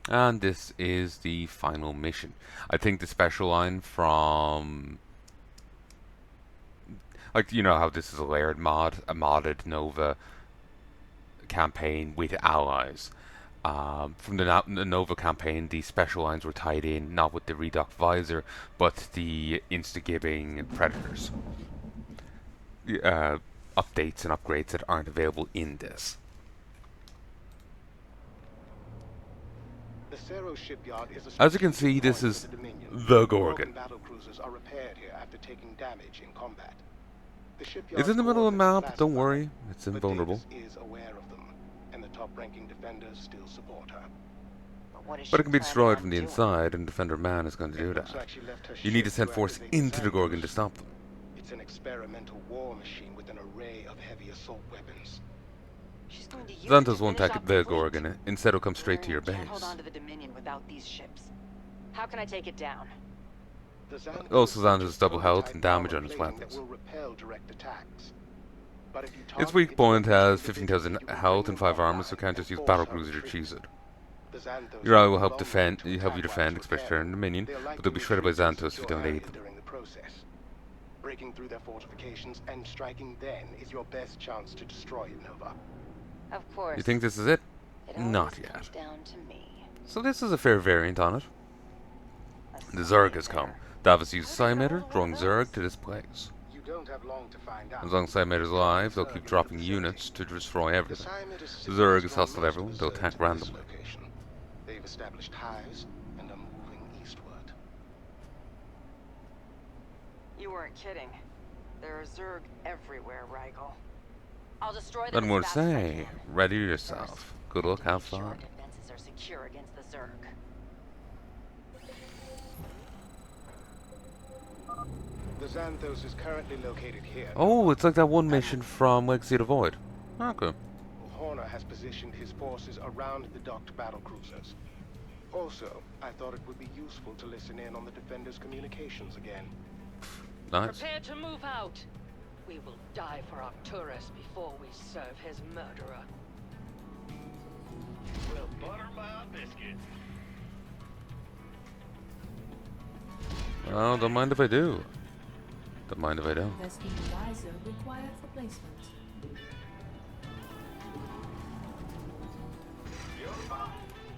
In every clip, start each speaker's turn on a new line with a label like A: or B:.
A: And this is the final mission. I think the special line from, like, you know how this is a layered mod, a modded Nova campaign with allies. From the Nova campaign, the special lines were tied in not with the Redux visor, but the insta-gibbing predators. Uh, Updates and upgrades that aren't available in this.
B: The Cerro shipyard is a
A: As you can
B: strategic
A: see, this
B: point for
A: is
B: the Dominion.
A: the
B: Gorgon
A: Gorgon.
B: battlecruisers are repaired here after taking damage in combat. The
A: It's
B: shipyard's
A: in the middle of the
B: coordinates are
A: map, don't
B: classified,
A: worry, it's
B: but
A: invulnerable.
B: Davis is aware of them, and the top-ranking defenders still support her.
C: But what is
A: But
C: she
A: it can be
C: planning
A: destroyed
C: on
A: from the
C: doing?
A: inside, and Defender Man is going to
B: It
A: do
B: looks
A: that.
B: like she left her
A: You need
B: ship
A: to send
B: to
A: force
B: activate the
A: into the Gorgon to
B: Xanthos.
A: stop them.
B: It's an experimental war machine with an array of heavy assault weapons.
C: She's going to use it to
A: Xanthos won't
C: finish
A: attack
C: off the
A: the
C: fleet.
A: Gorgon, instead it'll come straight to your
C: Can't hold
A: base.
C: on to the Dominion without these ships. How can I take it down?
B: The Xanthos
A: Also, Xanthos
B: features
A: has double health
B: prototype
A: and damage
B: armor
A: on his
B: plating that
A: weapons.
B: will repel direct attacks. But if you
A: Its
B: target
A: weak point
B: weapons
A: has
B: individually,
A: 15,000
B: you will
A: health
B: bring
A: and
B: them
A: 5 armor, so
B: offline
A: can't
B: and
A: just use
B: force her
A: Battlecruiser to
B: retreat.
A: cheese it.
B: The Xanthos
A: Your ally
B: take
A: will
B: a
A: help
B: long time to
A: help you
B: attack
A: defend,
B: while it's
A: especially during
B: repairing.
A: the minion,
B: They'll
A: but they'll be
B: likely
A: shredded by
B: retreat and
A: Xanthos if you
B: secure
A: don't
B: her
A: aid them.
B: during the process. Breaking through their fortifications and striking then is your best chance to destroy it, Nova.
C: Of course.
A: You think this is it?
C: It
A: Not
C: always
A: yet.
C: comes down to me.
A: So this is a fair variant on it.
C: A
A: The Zerg has come.
C: emitter.
A: Davos used
C: How did you know
A: Emitter,
C: what
A: drawing
C: one of
A: Zerg
C: those?
A: to this place.
B: You don't have long to find out.
A: As long as Emitter's alive, they'll
B: Zerg
A: keep
B: into
A: dropping
B: the vicinity.
A: units to destroy
B: The
A: everything.
B: Emitter
A: The
B: systems
A: Zerg is
B: draw
A: hostile to
B: most of
A: everyone,
B: the
A: they'll
B: Zerg
A: attack
B: to this
A: randomly.
B: location. They've established hives and are moving eastward.
C: You weren't kidding. There are Zerg everywhere, Rigel. I'll destroy them
A: Then
C: as
A: we'll
C: fast as I
A: say,
C: can.
A: ready
C: First,
A: yourself. Good
C: I need
A: luck,
C: to
A: have
C: make sure our
A: fun.
C: defenses are secure against the Zerg.
B: The Xanthos is currently located here.
A: Oh, it's like that one
B: And
A: mission from Legacy of the Void. Okay.
B: Horner has positioned his forces around the docked battlecruisers. Also, I thought it would be useful to listen in on the Defenders' communications again.
A: Nice.
D: Prepare to move out. We will die for Arcturus before we serve his murderer.
E: Well, butter my biscuits.
A: Well, don't mind if I do. Don't mind if I don't.
F: Vesting visor required for placement.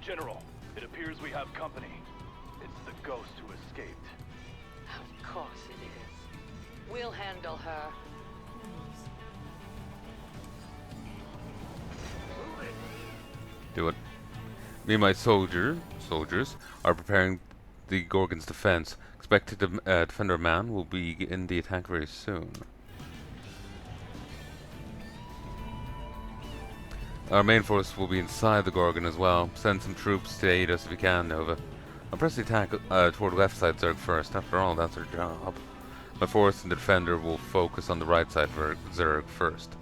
E: General, it appears we have company. It's the ghost who escaped.
D: Of course it is. We'll handle her.
A: Do it. Me and my soldiers are preparing the Gorgon's defense. Expected the Defender Man will be in the attack very soon. Our main force will be inside the Gorgon as well. Send some troops to aid us if you can, Nova. I'll press the attack toward the left side Zerg first. After all, that's our job. My force and the Defender will focus on the right side for Zerg first.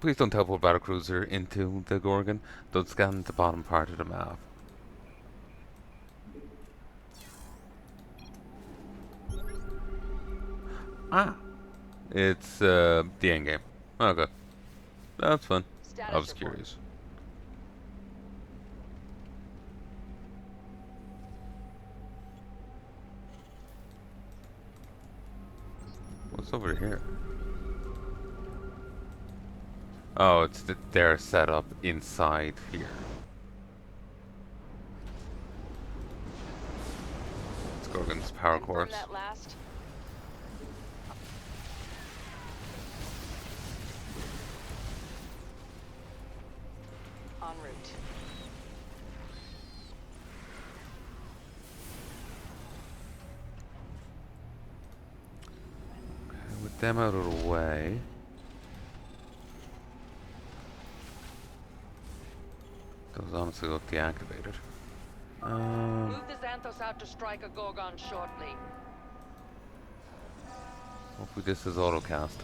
A: Please don't teleport battlecruiser into the Gorgon. Don't scan the bottom part of the map. Ah, it's the end game. Okay, that's fun.
C: Status
A: I was
C: report.
A: curious. What's over here? Oh, it's their setup inside here. It's Gorgon's power
C: Confirm
A: cores.
C: that last. En route.
A: With them out of the way. Those honestly look deactivated.
D: Move the Xanthos out to strike a Gorgon shortly.
A: Hopefully this is autocast.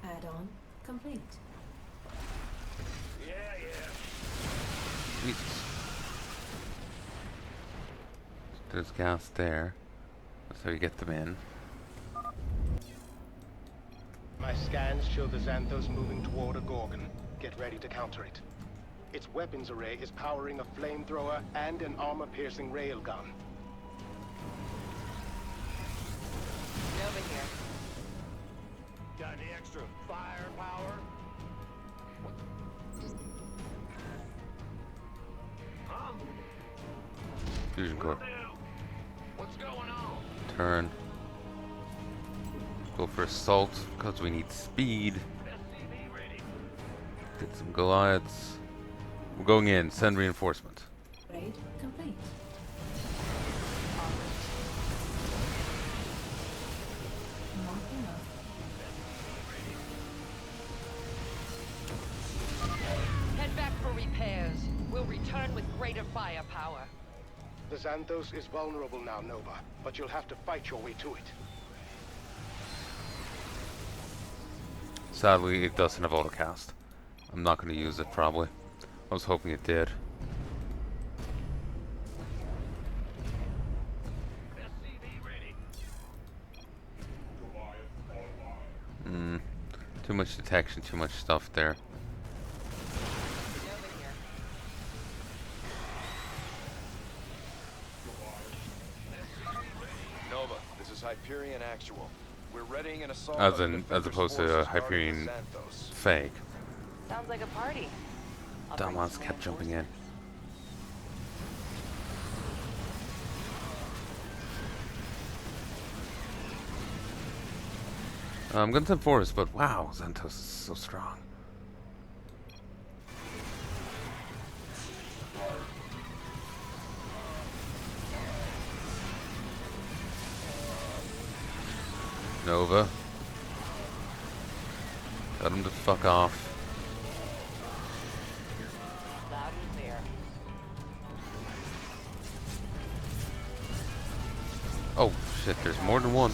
F: Add-on complete.
E: Yeah, yeah.
A: Jesus. There's gas there. That's how you get them in.
B: My scans show the Xanthos moving toward a Gorgon. Get ready to counter it. Its weapons array is powering a flamethrower and an armor-piercing railgun.
C: Nova here.
E: Got any extra firepower? Huh?
A: Fusion core.
E: What's going on?
A: Turn. Go for assault because we need speed.
E: SCV ready.
A: Get some Goliaths. We're going in. Send reinforcement.
F: Raid complete. Not enough.
D: Head back for repairs. We'll return with greater firepower.
B: The Xanthos is vulnerable now, Nova, but you'll have to fight your way to it.
A: Sadly, it doesn't have autocast. I'm not going to use it, probably. I was hoping it did.
E: SCV ready.
A: Too much detection, too much stuff there.
C: Nova here.
G: Nova, this is Hyperion Actual. We're readying an assault
A: As
G: on the
A: in, as
G: defender's
A: opposed to a
G: forces guarding
A: Hyperion
G: the Xanthos.
A: fake.
C: Sounds like a party. I'll bring
A: Dumbass
C: some
A: kept jumping in. I'm gonna send Forest, but wow, Xanthos is so strong. Nova. Tell him to fuck off.
C: Loud and clear.
A: Oh shit, there's more than one.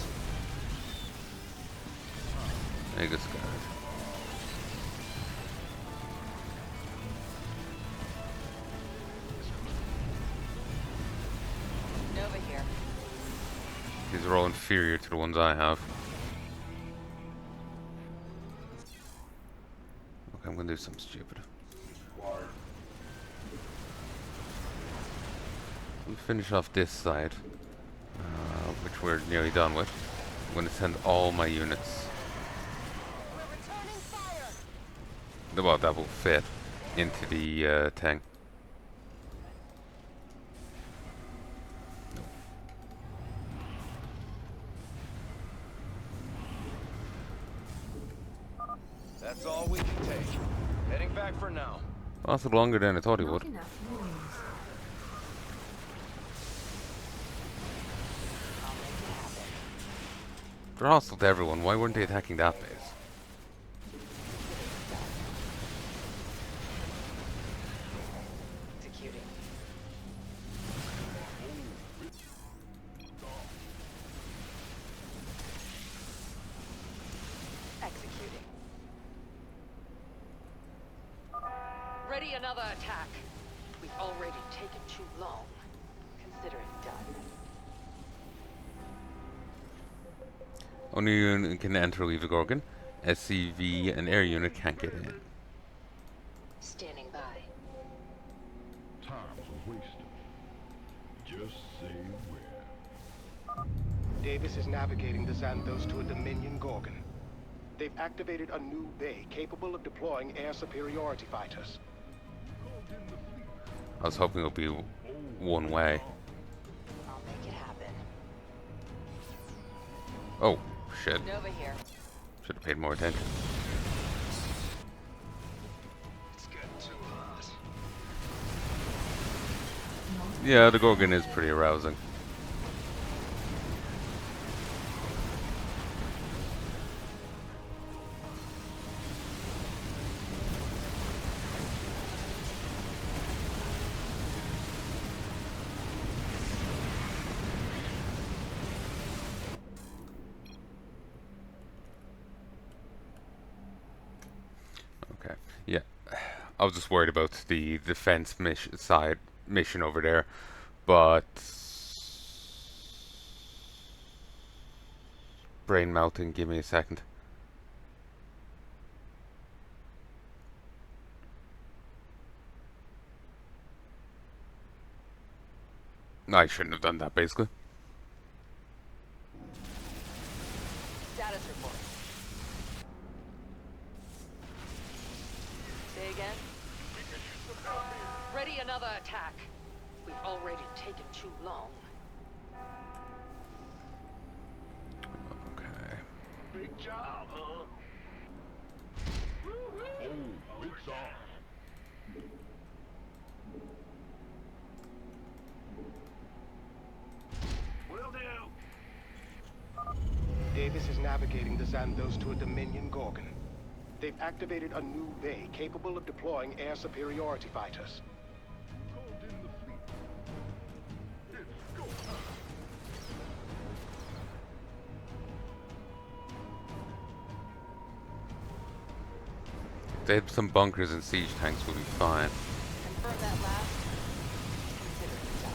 A: Hey, this guy.
C: Nova here.
A: These are all inferior to the ones I have. Okay, I'm gonna do something stupid. We'll finish off this side, which we're nearly done with. I'm gonna send all my units. Well, that will fit into the thing.
G: That's all we can take. Heading back for now.
A: Lasted longer than I thought he
F: Not
A: would.
F: enough rooms.
C: I'll make it happen.
A: They're hostile to everyone. Why weren't they attacking that base?
C: Executing. Executing.
D: Ready another attack. We've already taken too long.
C: Consider it done.
A: Only unit can enter or leave the Gorgon. SCV and air unit can't get in.
D: Standing by.
H: Time's a wasted. Just say where.
B: Davis is navigating the Xanthos to a Dominion Gorgon. They've activated a new bay capable of deploying air superiority fighters.
A: I was hoping it would be one way.
C: I'll make it happen.
A: Oh, shit.
C: Nova here.
A: Should have paid more attention.
G: It's getting too hot.
A: Yeah, the Gorgon is pretty arousing. Okay, yeah. I was just worried about the defense mission over there, but brain melting. Give me a second. I shouldn't have done that, basically.
D: Status report. Say again? Ready another attack. We've already taken too long.
A: Okay.
E: Big job, huh?
H: Oh, it's on.
E: Will do.
B: Davis is navigating the Xanthos to a Dominion Gorgon. They've activated a new bay capable of deploying air superiority fighters.
H: Who called in the fleet? It's go time.
A: If they had some bunkers and siege tanks, we'll be fine.
D: Confirm that last. Consider it done.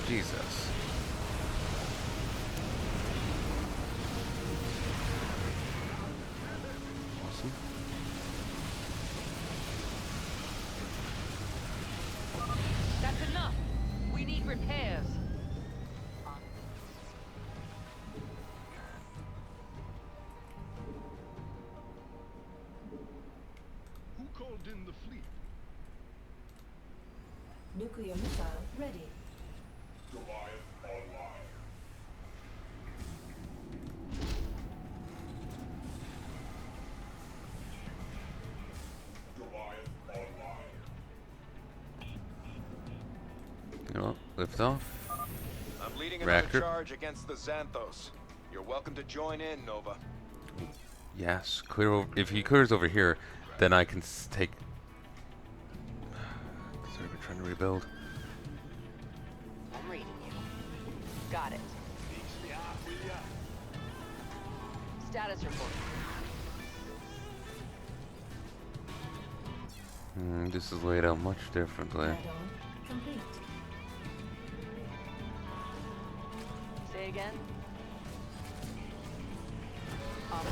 A: Jesus. Awesome.
D: That's enough. We need repairs.
H: Who called in the fleet?
F: Nuclear missile ready.
H: Goliath online. Goliath online.
A: You know, lift off.
G: I'm leading
A: Reactor.
G: another charge against the Xanthos. You're welcome to join in, Nova.
A: Yes, clear over. If he clears over here, then I can take. Sorry, we're trying to rebuild.
D: I'm reading you. Got it. Status report.
A: This is laid out much differently.
F: Add-on complete.
D: Say again. Opposite.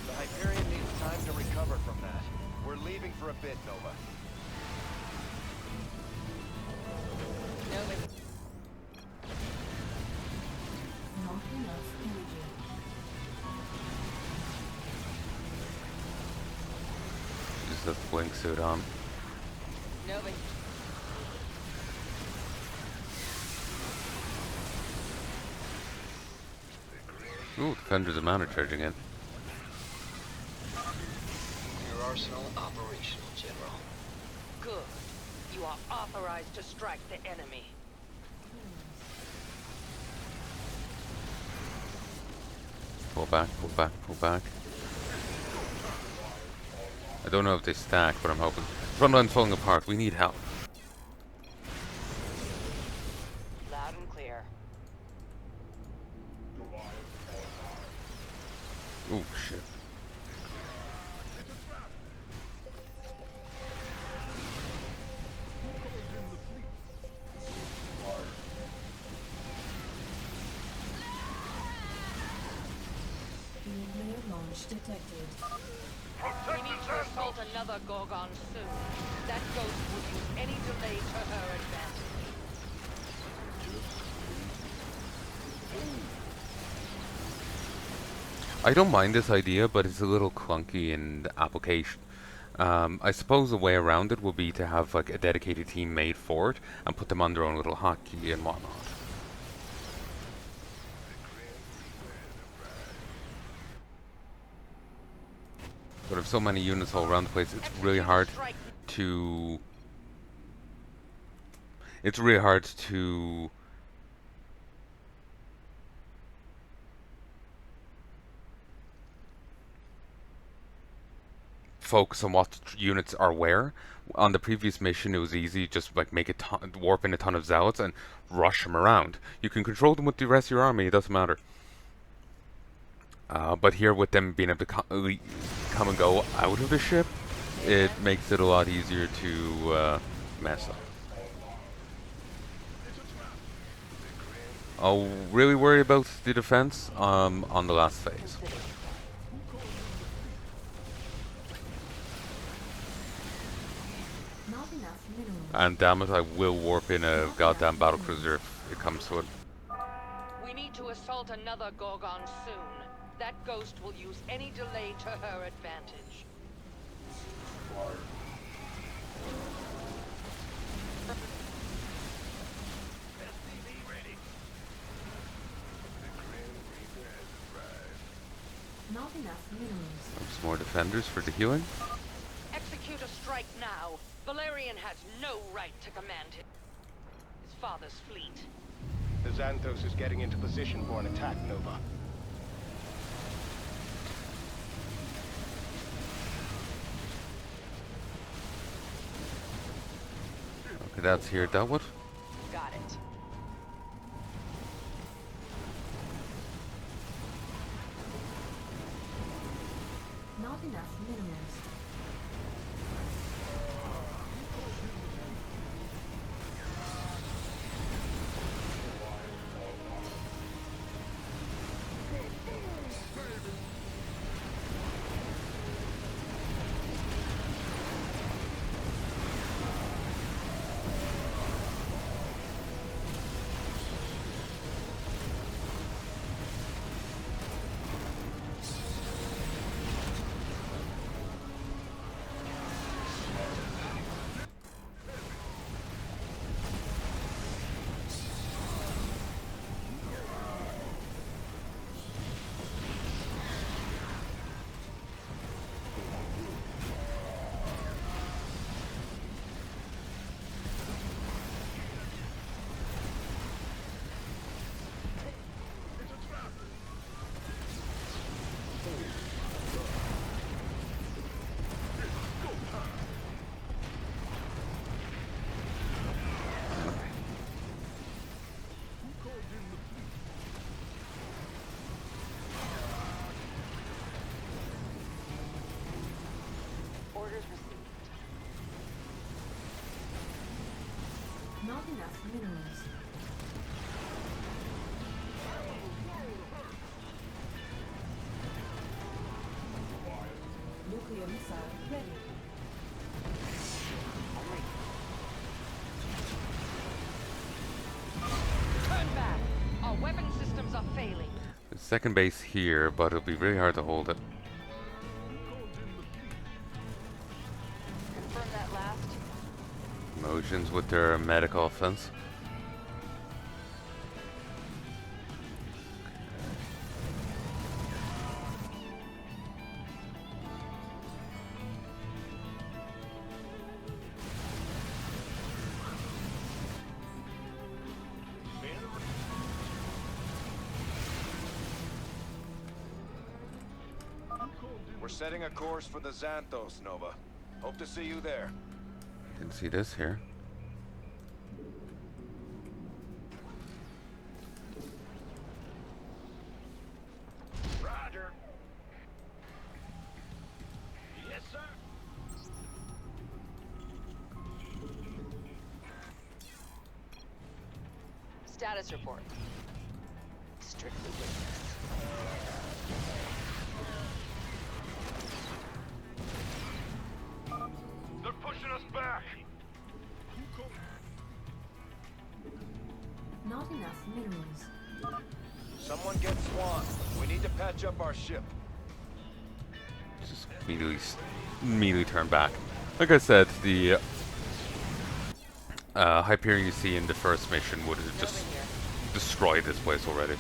G: The Hyperion needs time to recover from that. We're leaving for a bit, Nova.
D: No, but
F: Not enough energy.
A: Just the blink suit on.
D: no, but
A: Ooh, Defenders of Mana charging in.
I: Your arsenal operational, General.
D: good. You are authorized to strike the enemy.
A: Pull back, pull back, pull back. I don't know if they stack, but I'm hoping. Front line's falling apart. We need help.
C: Loud and clear.
A: Ooh, shit.
F: Nuclear launch detected.
D: We need to assault another Gorgon soon. That ghost will use any delay to her advantage.
A: I don't mind this idea, but it's a little clunky in the application. I suppose the way around it would be to have like a dedicated team made for it and put them on their own little hotkey and whatnot. But if so many units all around the place, it's really hard to. It's really hard to. focus on what units are where. On the previous mission, it was easy, just like warp in a ton of zealots and rush them around. You can control them with the rest of your army; it doesn't matter. But here, with them being able to come and go out of the ship, it makes it a lot easier to mess up. I'll really worry about the defense on the last phase. And damn it, I will warp in a goddamn battlecruiser if it comes to it.
D: We need to assault another Gorgon soon. That ghost will use any delay to her advantage.
F: Not enough minerals.
A: Some more defenders for the healing.
D: Execute a strike now. Valerian has no right to command his father's fleet.
B: The Xanthos is getting into position for an attack, Nova.
A: Okay, that's here dealt with.
C: Got it.
F: Not enough minerals.
C: Orders received.
F: Not enough minerals. Nuclear missile ready.
D: Turn back. Our weapon systems are failing.
A: There's second base here, but it'll be really hard to hold it.
C: Confirm that last.
A: Motions with their medical offense.
G: We're setting a course for the Xanthos, Nova. Hope to see you there.
A: Didn't see this here.
E: Roger. Yes, sir.
C: Status report. Strictly business.
E: They're pushing us back.
F: Not enough minerals.
G: Someone get Swan. We need to patch up our ship.
A: Just immediately turn back. Like I said, the Hyperion you see in the first mission would have just destroyed this place already.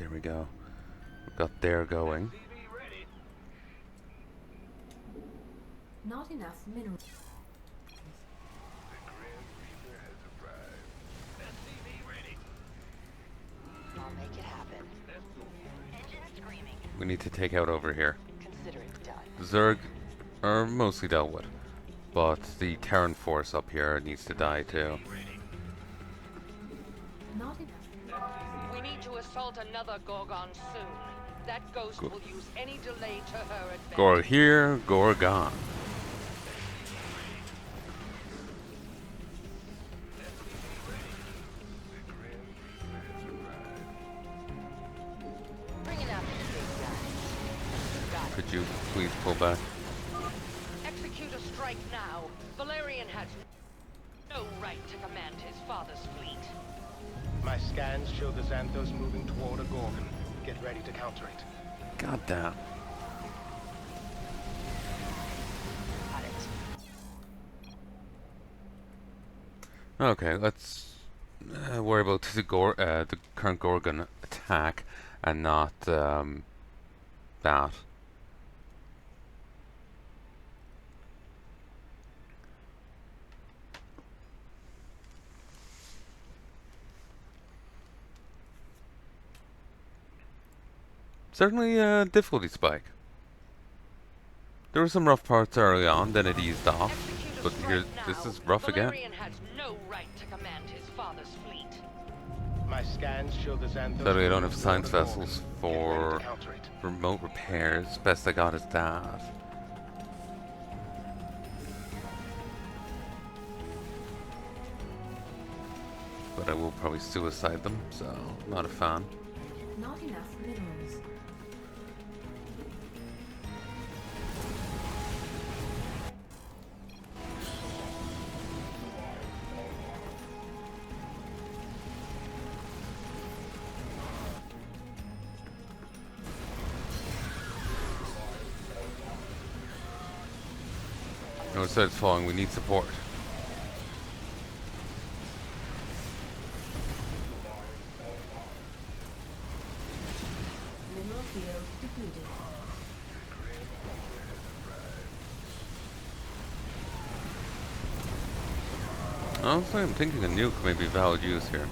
A: There we go. We've got there going.
F: Not enough minerals.
C: I'll make it happen. Engine screaming.
A: We need to take out over here.
C: Consider it done.
A: Zerg are mostly dealt with, but the Terran force up here needs to die too.
F: Not enough.
D: We need to assault another Gorgon soon. That ghost will use any delay to her advantage.
A: Gor here, Gorgon.
C: Bringing out the big guys. Got it.
A: Could you please pull back?
D: Execute a strike now. Valerian has no right to command his father's fleet.
B: My scans show the Xanthos moving toward a Gorgon. Get ready to counter it.
A: God damn.
C: Got it.
A: Okay, let's worry about the current Gorgon attack and not that. Certainly a difficulty spike. There were some rough parts early on, then it eased off.
D: Execute a
A: But
D: strike
A: here,
D: now.
A: this is rough again.
D: Valerian has no right to command his father's fleet.
B: My scans show the Xanthos.
A: Sadly, I don't have
B: moving
A: science
B: toward a Gorgon.
A: vessels
B: Get ready
A: for
B: to counter it.
A: remote repairs. Best I got is that. But I will probably suicide them, so not a fan.
F: Not enough minerals.
A: No, instead it's falling. We need support.
F: Mineral field depleted.
A: Honestly, I'm thinking a nuke may be valid use here.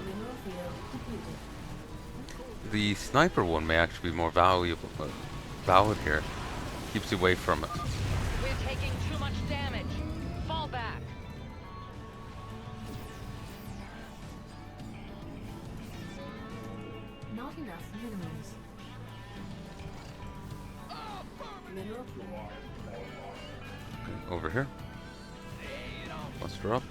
F: Mineral field depleted.
A: The sniper one may actually be more valuable, valid here. Keeps you away from it.
D: We're taking too much damage. Fall back.
F: Not enough minerals. Mineral field.
A: Okay, over here. Muster up.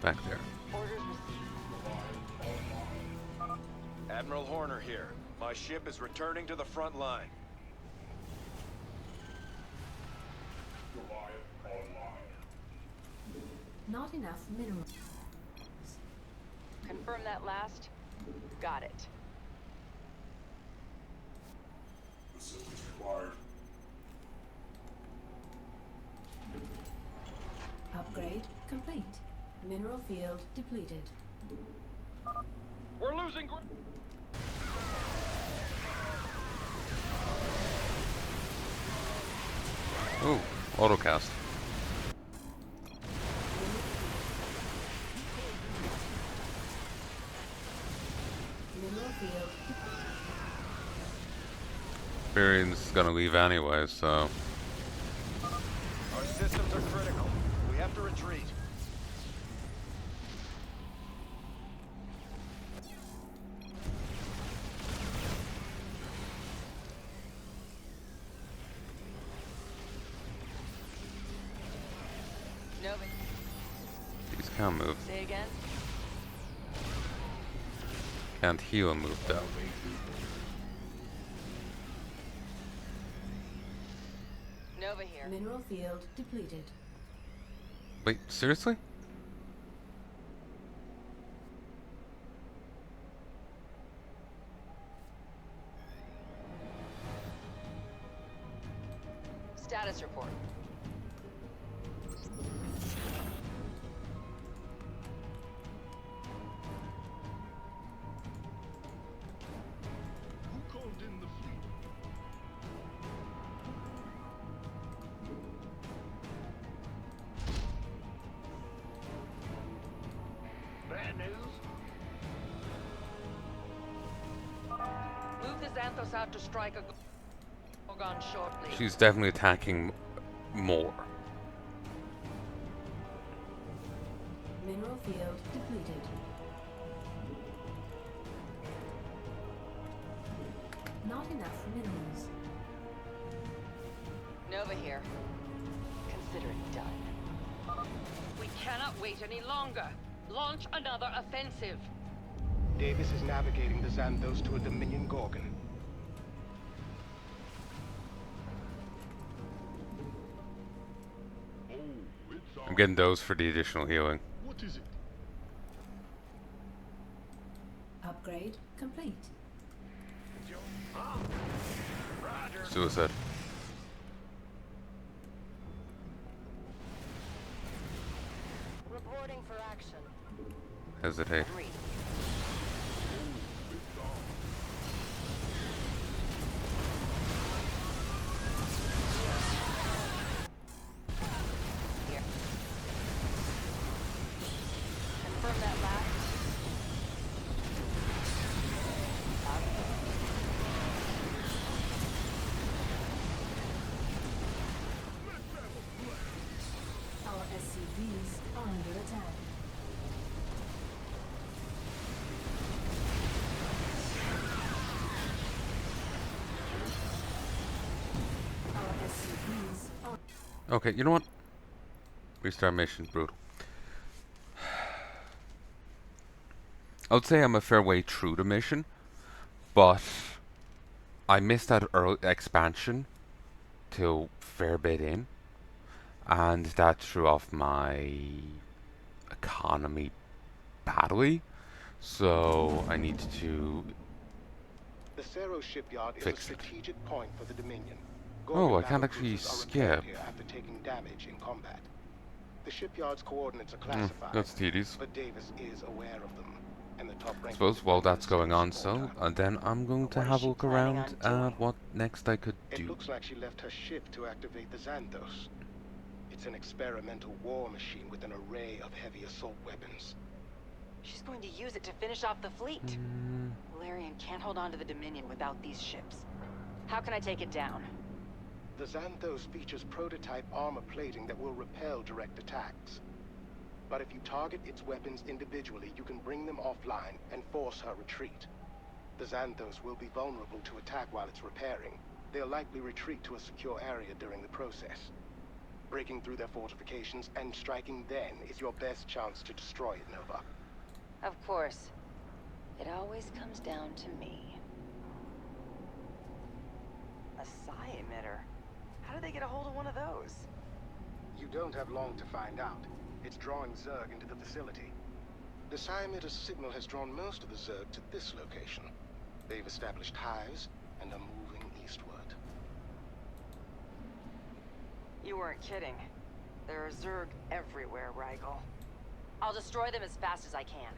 A: Back there.
C: Orders received.
G: Admiral Horner here. My ship is returning to the front line.
F: Not enough minerals.
C: Confirm that last. Got it.
F: Upgrade complete. Mineral field depleted.
E: We're losing ground.
A: Ooh, autocast.
F: Mineral field
A: Varian's gonna leave anyway, so
G: Our systems are critical. We have to retreat.
C: Nova,
A: these can move.
C: say again.
A: Can't heal a move though.
C: Nova here.
F: Mineral field depleted.
A: Wait, seriously?
C: Status report.
H: Who called in the fleet?
E: Bad news?
D: Move the Xanthos out to strike a Gorgon shortly.
A: She's definitely attacking more.
F: Mineral field depleted. Not enough minerals.
C: Nova here. Consider it done.
D: We cannot wait any longer. Launch another offensive.
B: Davis is navigating the Xanthos to a Dominion Gorgon.
H: Oh, it's
A: I'm getting those for the additional healing.
H: What is it?
F: Upgrade complete.
A: Suicide.
C: Reporting for action.
A: Hesitate.
C: Read. Here. Confirm that last.
F: Our SCVs are under attack. Our SCVs are
A: Okay, you know what? Restart mission, brutal. I would say I'm a fair way through the mission, but I missed that early expansion till fair bit in, and that threw off my economy badly. So I need to.
B: The Cerro shipyard is a
A: Fix it.
B: strategic point for the Dominion.
A: Oh, I can't
B: battle
A: actually
B: cruisers are repaired
A: skip.
B: here after taking damage in combat. The shipyard's coordinates are classified,
A: That's tedious.
B: but Davis is aware of them, and the top
A: I
B: rank
A: suppose while that's going on, so and then I'm going to
C: What is
A: have a
C: she
A: look
C: planning
A: around
C: on
A: at
C: doing?
A: what next I could
B: It
A: do.
B: looks like she left her ship to activate the Xanthos. It's an experimental war machine with an array of heavy assault weapons.
C: She's going to use it to finish off the fleet. Valerian can't hold on to the Dominion without these ships. How can I take it down?
B: The Xanthos features prototype armor plating that will repel direct attacks. But if you target its weapons individually, you can bring them offline and force her retreat. The Xanthos will be vulnerable to attack while it's repairing. They'll likely retreat to a secure area during the process. Breaking through their fortifications and striking then is your best chance to destroy it, Nova.
C: Of course. It always comes down to me. A psi emitter? How did they get a hold of one of those?
B: You don't have long to find out. It's drawing Zerg into the facility. The psi emitter's signal has drawn most of the Zerg to this location. They've established hives and are moving eastward.
C: You weren't kidding. There are Zerg everywhere, Rigel. I'll destroy them as fast as I can.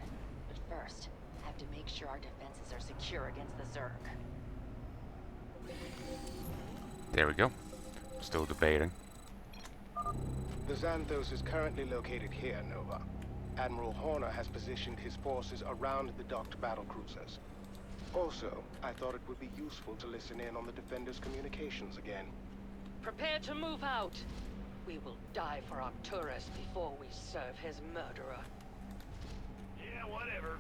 C: But first, I have to make sure our defenses are secure against the Zerg.
A: There we go. Still debating.
B: The Xanthos is currently located here, Nova. Admiral Horner has positioned his forces around the docked battlecruisers. Also, I thought it would be useful to listen in on the Defender's communications again.
D: Prepare to move out. We will die for Arcturus before we serve his murderer.
E: Yeah, whatever.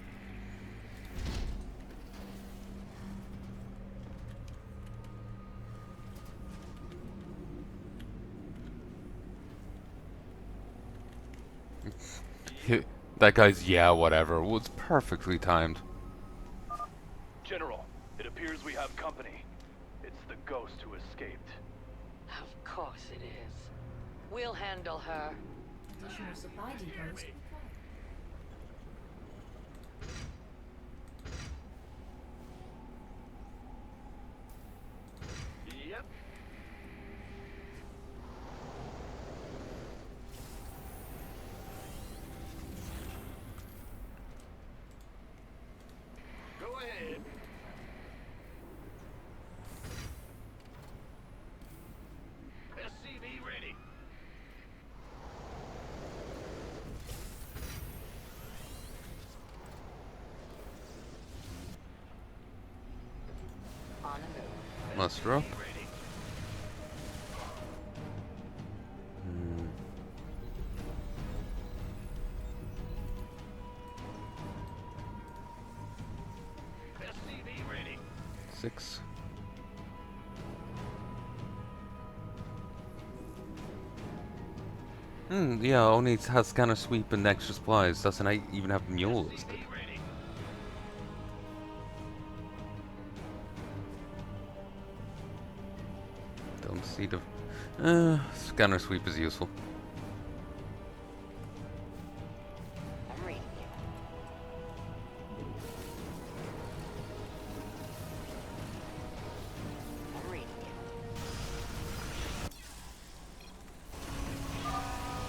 A: That guy's yeah, whatever was perfectly timed.
E: General, it appears we have company. It's the ghost who escaped.
D: Of course it is. We'll handle her.
F: Additional supply depots required.
E: Yep. Go ahead. SCV ready.
C: On a move.
A: Muster up.
E: Ready. SCV ready.
A: 6. Yeah, only it has scanner sweep and extra supplies. Doesn't even have mule listed.
E: SCV ready.
A: Don't see the... scanner sweep is useful.
C: I'm reading you. I'm reading you.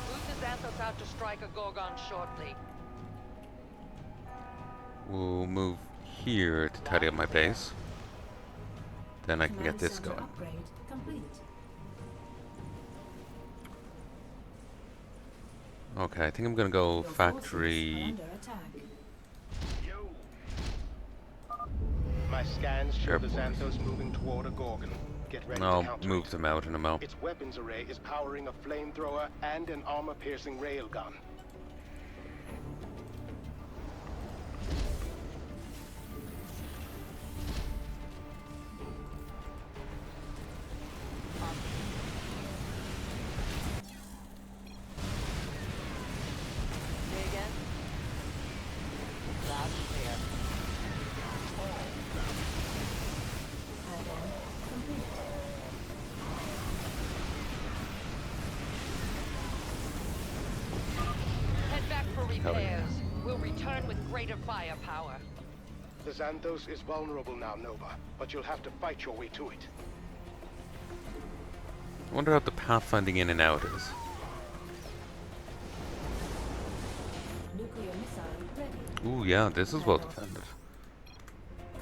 D: Move the Xanthos out to strike a Gorgon shortly.
A: We'll move here to tidy up my base. Then I can
F: Command
A: get this
F: center
A: going.
F: upgrade complete.
A: Okay, I think I'm gonna go
F: Your forces
A: factory.
F: under attack.
E: Yo.
B: My scans show the
A: Airports.
B: Xanthos moving toward a Gorgon. Get ready to
A: I'll
B: counter
A: move
B: it.
A: them out in a mo.
B: Its weapons array is powering a flamethrower and an armor-piercing railgun.
C: Say again? Loud and clear.
F: Add-on complete.
D: Head back for
A: Hell yeah.
D: repairs. We'll return with greater firepower.
B: The Xanthos is vulnerable now, Nova, but you'll have to fight your way to it.
A: I wonder how the pathfinding in and out is.
F: Nuclear missile ready.
A: Ooh, yeah, this is well defended.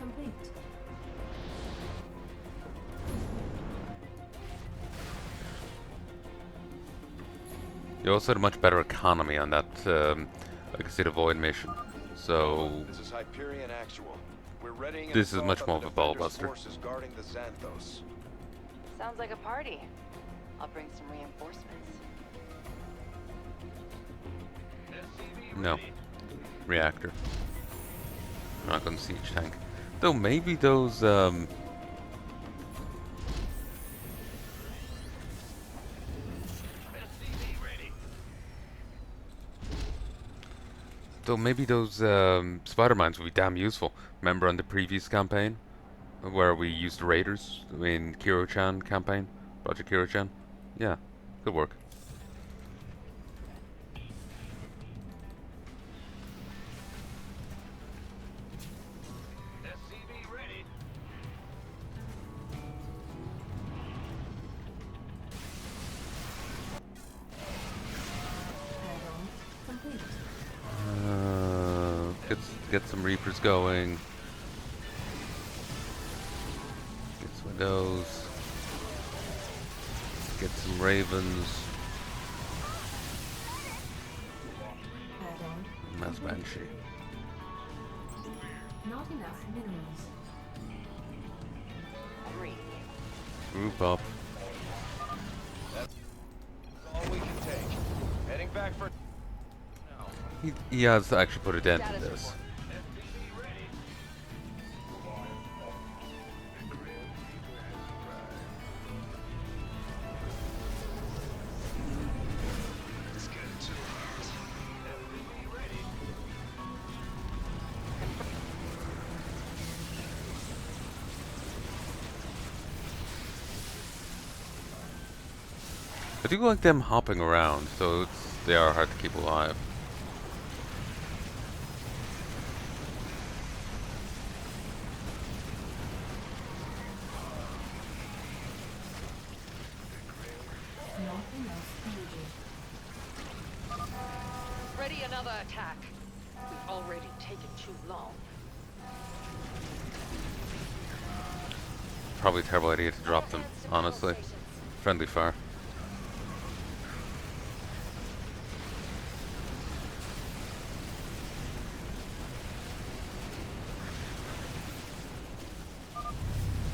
F: Complete.
A: You also had a much better economy on that, like I said, Void mission. So,
G: This is Hyperion Actual. We're readying an
A: This is
G: assault
A: much
G: on
A: more
G: the
A: of a ball
G: Defender's
A: buster.
G: forces guarding the Xanthos.
C: Sounds like a party. I'll bring some reinforcements.
E: SCV
A: no.
E: ready.
A: Reactor. I'm not gonna siege tank. Though maybe those,
E: SCV ready.
A: spider mines would be damn useful. Remember on the previous campaign? Where we used the raiders in Kiro-chan campaign? Project Kiro-chan? Yeah, could work.
E: SCV ready.
F: Add-on complete.
A: Get some Reapers going. Get some of those. Get some Ravens.
F: Add-on
A: Mass Banshee.
F: not enough minerals.
C: I'm reading you.
A: Group up.
G: All we can take. Heading back for...
A: He has to actually put a dent in
D: Status
A: this.
D: report.
E: SCV ready.
G: SCV
A: I do like them hopping around, so they are hard to keep alive.
F: Nothing else needed.
D: Ready another attack. We've already taken too long.
A: Probably a terrible idea to drop them, honestly. Friendly fire.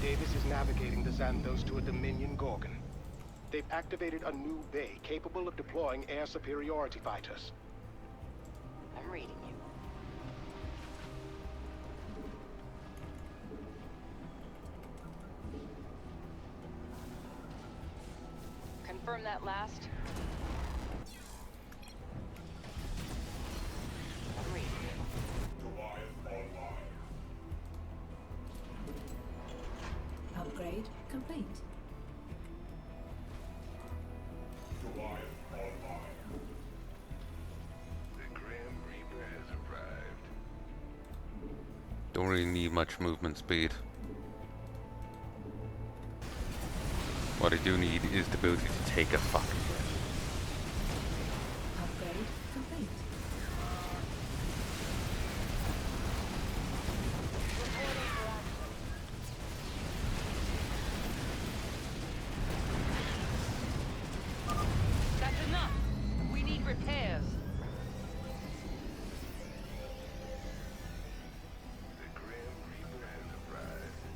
B: Davis is navigating the Xanthos to a Dominion Gorgon. They've activated a new bay capable of deploying air superiority fighters.
C: I'm reading you. Confirm that last. I'm reading you.
F: Upgrade complete.
H: The Grim Reaper has arrived.
A: Don't really need much movement speed. What I do need is the ability to take a fucking hit.
F: Upgrade complete.
D: That's enough. We need repairs.
H: The Grim Reaper has arrived.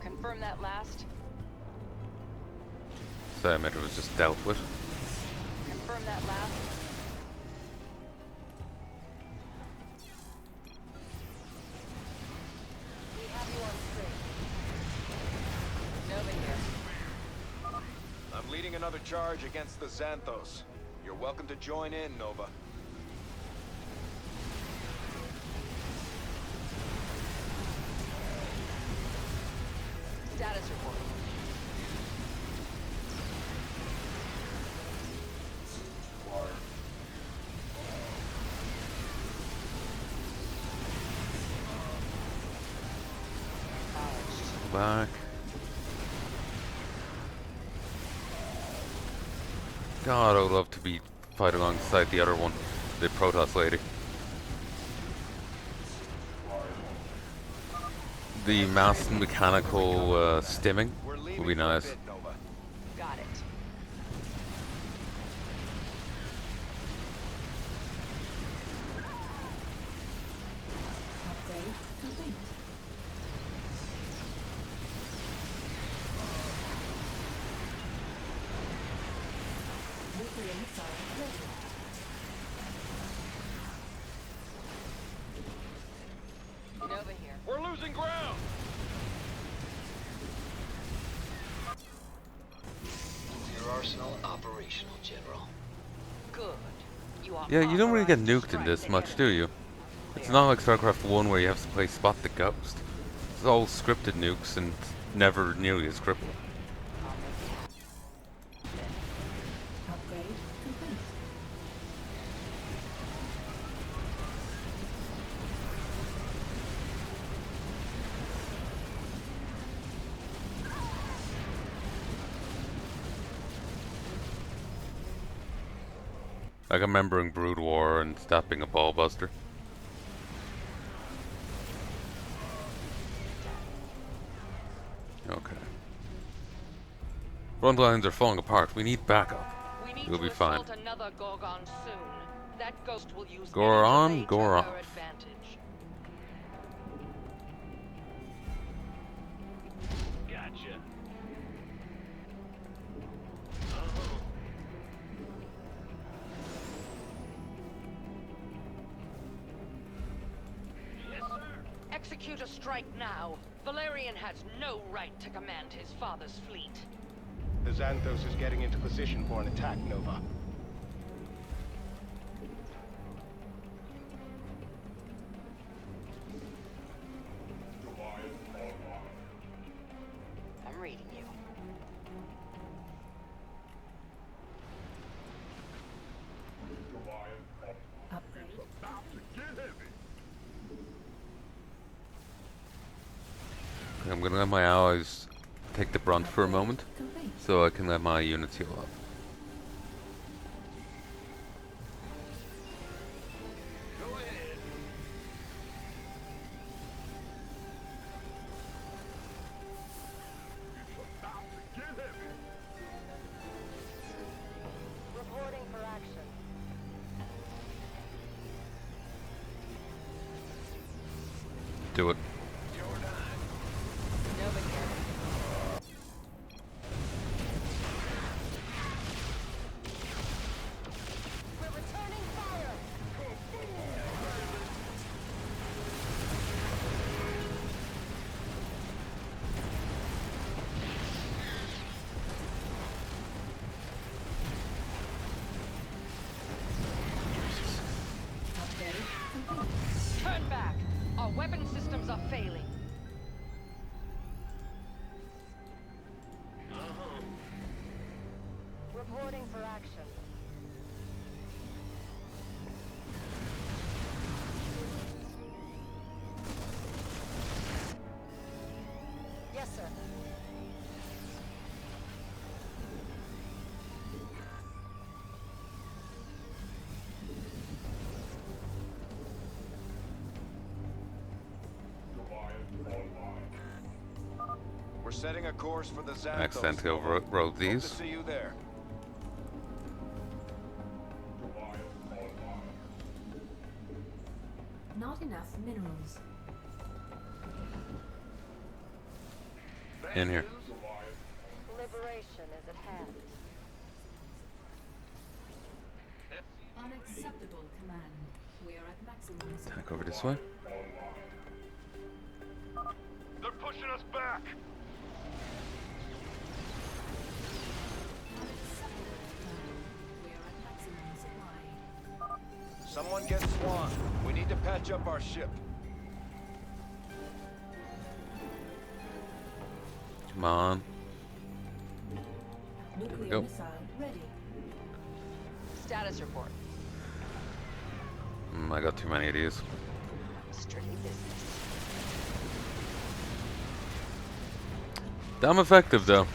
C: Confirm that last.
A: So I meant it was just dealt with.
C: Confirm that last. We have you on screen. Nova here.
G: I'm leading another charge against the Xanthos. You're welcome to join in, Nova.
C: Status report.
A: Back. God, I would love to be fight alongside the other one, the Protoss lady. The mass mechanical stimming
G: We're
A: would
G: leaving
A: be
G: for a
A: nice.
G: bit, Nova.
C: Got it.
F: Upgrade complete. Nuclear missile ready.
C: Nova here.
E: We're losing ground!
I: Your arsenal operational, General.
D: Good. You are
A: Yeah, you don't really get
D: authorized to
A: nuked in
D: strike
A: this
D: the
A: much,
D: enemy.
A: do you? It's not like StarCraft 1 where you have to play Spot the Ghost. It's all scripted nukes and never nearly as crippling.
F: Upgrade complete.
A: Like I'm remembering Brood War and that being a ballbuster. Okay. Front lines are falling apart. We need backup.
D: We need
A: We'll
D: to
A: be fine.
D: assault another Gorgon soon. That ghost will use
A: Goron,
D: any delay
A: go
D: to
A: off.
D: her advantage.
E: Gotcha. Yes, sir.
D: Execute a strike now. Valerian has no right to command his father's fleet.
B: The Xanthos is getting into position for an attack, Nova.
C: treating you.
F: Upgrade.
H: About to get heavy.
A: I'm gonna let my allies take the brunt for a moment,
F: Complete.
A: so I can let my units heal up.
G: Go ahead.
H: It's about to get heavy.
C: Reporting for action.
A: Do it.
C: Nova here. We're returning fire.
F: Upgrade complete.
D: Turn back! Our weapon systems are failing.
C: Reporting for action. Yes, sir.
G: We're setting a course for the Xanthos.
A: I accidentally overrode
G: Hope to
A: these.
G: see you there.
F: Not enough minerals.
A: In here.
C: Liberation is at hand.
F: Unacceptable command. We are at maximum.
A: Attack over this way.
E: They're pushing us back.
F: Unacceptable command. We are at maximum supply.
G: Someone get Swan. We need to patch up our ship.
A: Come on.
F: Nuclear
A: go.
F: missile ready.
C: Status report.
A: I got too many of these.
C: Strictly business.
A: Damn effective though.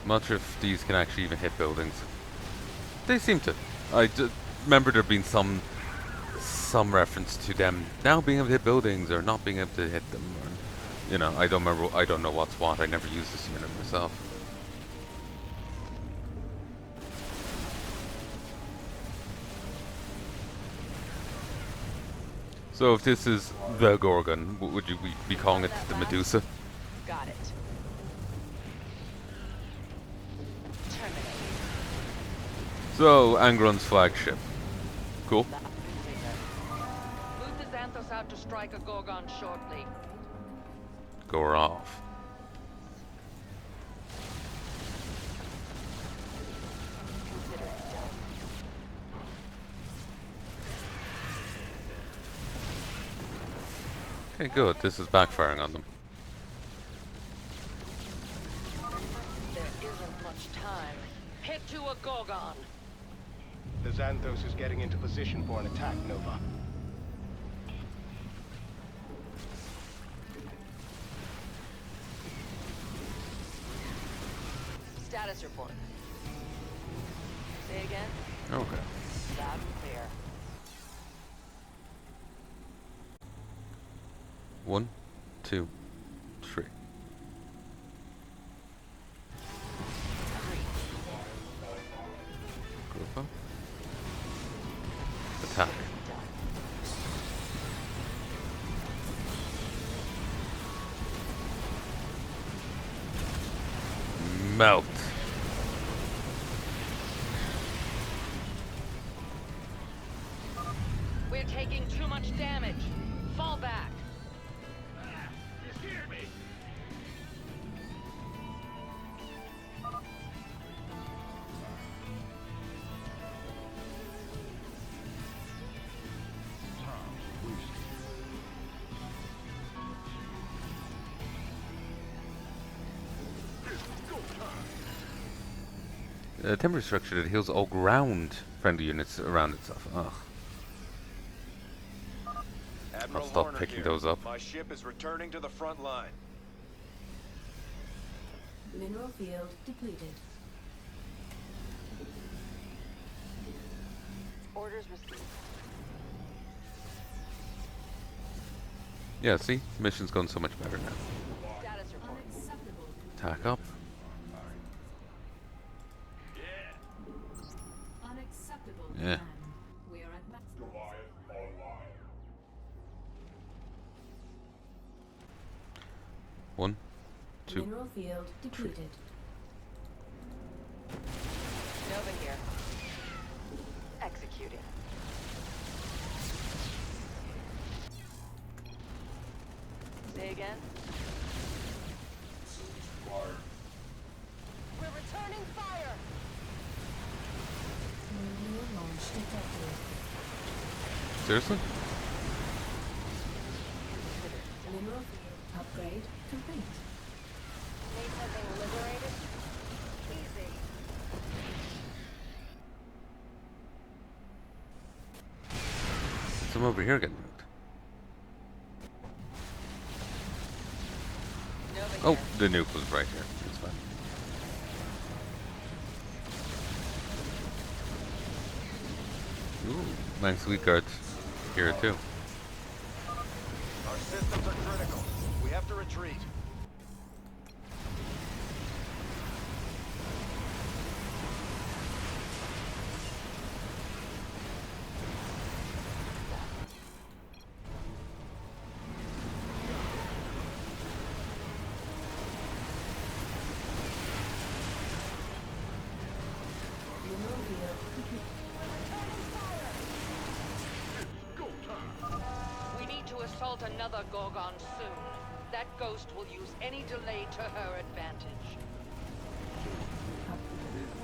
A: I'm not sure if these can actually even hit buildings. They seem to. Remember there being some reference to them now being able to hit buildings or not being able to hit them. Or, you know, I don't remember. I don't know what's what. I never used this unit myself. So if this is the Gorgon, would you be calling it the Medusa?
C: Got it. Terminate.
A: So Angron's flagship. Cool.
D: Move the Xanthos out to strike a Gorgon shortly.
A: Go off.
C: Consider it done.
A: Okay, good. This is backfiring on them.
D: There isn't much time. Head to a Gorgon.
B: The Xanthos is getting into position for an attack, Nova.
C: Status report. Say again?
A: Okay.
C: Loud and clear.
A: 1, 2, 3.
C: Agreed.
A: Group up. Attack.
C: Done.
A: Melt.
D: We're taking too much damage. Fall back.
A: A temporary structure that heals all ground friendly units around itself. Ugh. I'll
G: Admiral
A: stop
G: Horner
A: picking
G: here.
A: those up.
G: My ship is returning to the front line.
F: Mineral field depleted.
C: Orders received.
A: Yeah, see? Mission's going so much better now.
C: Status report.
F: Unacceptable.
A: Tack up.
F: Unacceptable.
A: Yeah.
F: Command. We are at maximum.
A: One, two.
F: Mineral field depleted.
C: Nova here. Executing. Say again? We're returning fire!
F: Nuclear launch detected.
A: Seriously?
F: Mineral field upgrade complete.
C: Need something liberated? Easy.
A: Some over here getting moved.
C: Nova
A: Oh,
C: here.
A: the nuke was right here. It's fine. Ooh, nice sweet guards here too.
G: Our systems are critical. We have to retreat.
F: Mineral field complete.
D: We need to assault another Gorgon soon. That ghost will use any delay to her advantage.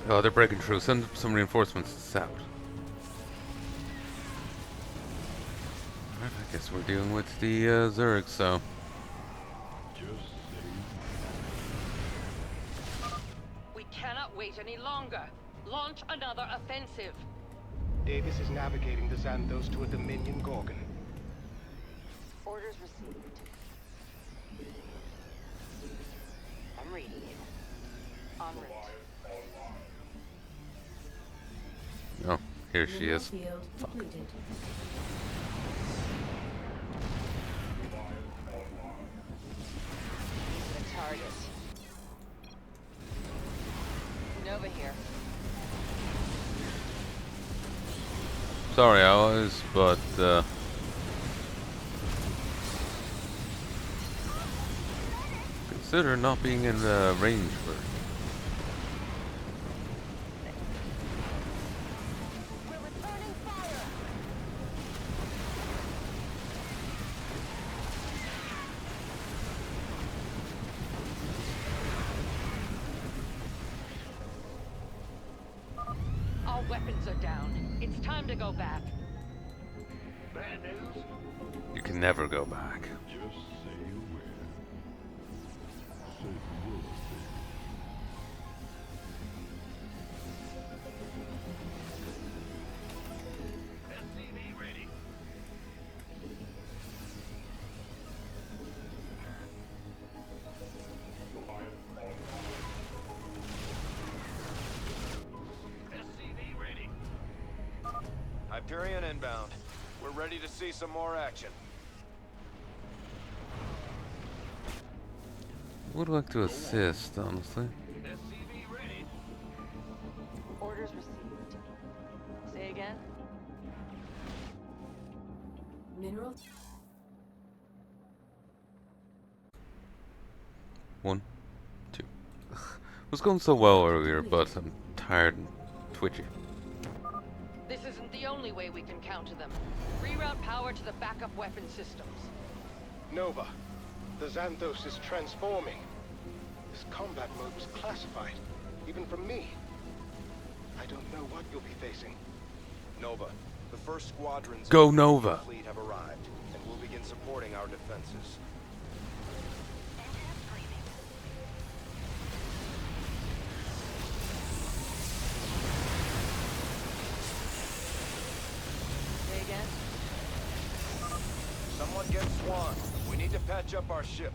A: Oh, they're breaking through. Send some reinforcements south. Alright, I guess we're dealing with the Zerg, so.
D: We cannot wait any longer. Launch another offensive.
B: Davis is navigating the Xanthos to a Dominion Gorgon.
C: Orders received. I'm reading you. En route.
A: Oh, here she
F: Mineral
A: is.
F: field depleted.
C: The target. Nova here.
A: Sorry, allies, but consider not being in the range for.
C: We're returning fire!
D: Our weapons are down. It's time to go back.
H: Bad news?
A: You can never go back.
H: Just say you will. Say you will. SCV ready. SCV ready.
G: Hyperion inbound. We're ready to see some more action.
A: Would like to assist, honestly.
H: SCV ready.
C: Orders received. Say again?
F: Mineral
A: One, two. Was going so well earlier, but I'm tired and twitchy.
D: This isn't the only way we can counter them. Reroute power to the backup weapon systems.
B: Nova, the Xanthos is transforming. This combat mode was classified, even from me. I don't know what you'll be facing.
G: Nova, the first squadrons
A: Go
G: of the
A: Nova.
G: fleet have arrived, and we'll begin supporting our defenses. patch up our ship.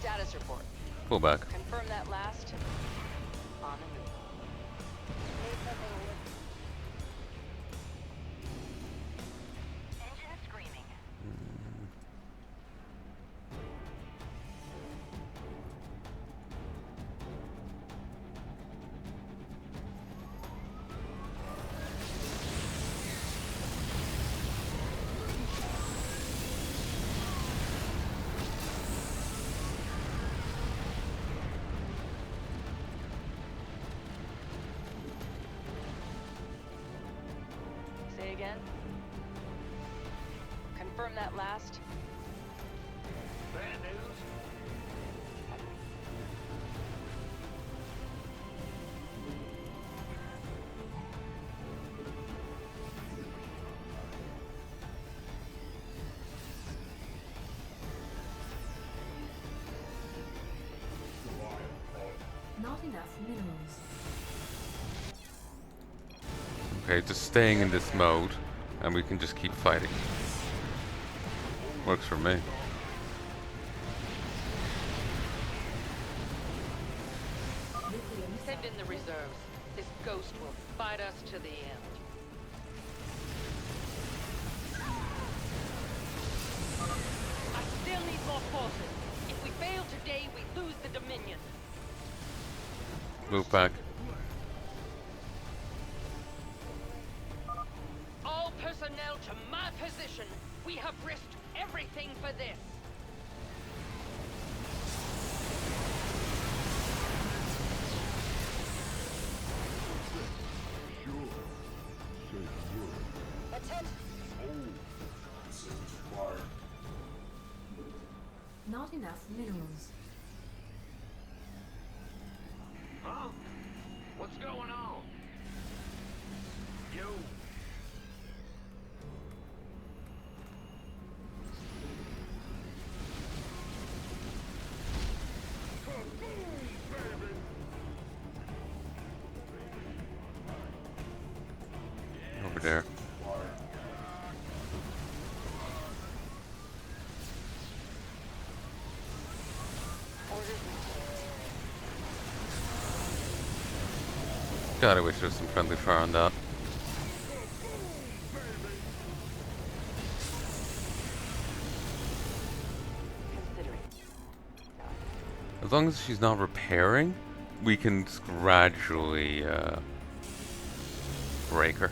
C: Status report.
A: Pull back.
C: Confirm that last. On the move. Engine screaming. Say again. Confirm that last.
E: Bad news?
F: Not enough minerals.
A: Okay, just staying in this mode, and we can just keep fighting. Works for me.
D: Send in the reserves. This ghost will fight us to the end. I still need more forces. If we fail today, we lose the Dominion.
A: Move back.
D: All personnel to my position. We have risked everything for this.
F: Not enough minerals.
E: Huh? What's going on? Yo.
A: Over there. God, I wish there was some friendly fire on that.
C: Considering.
A: As long as she's not repairing, we can gradually break her.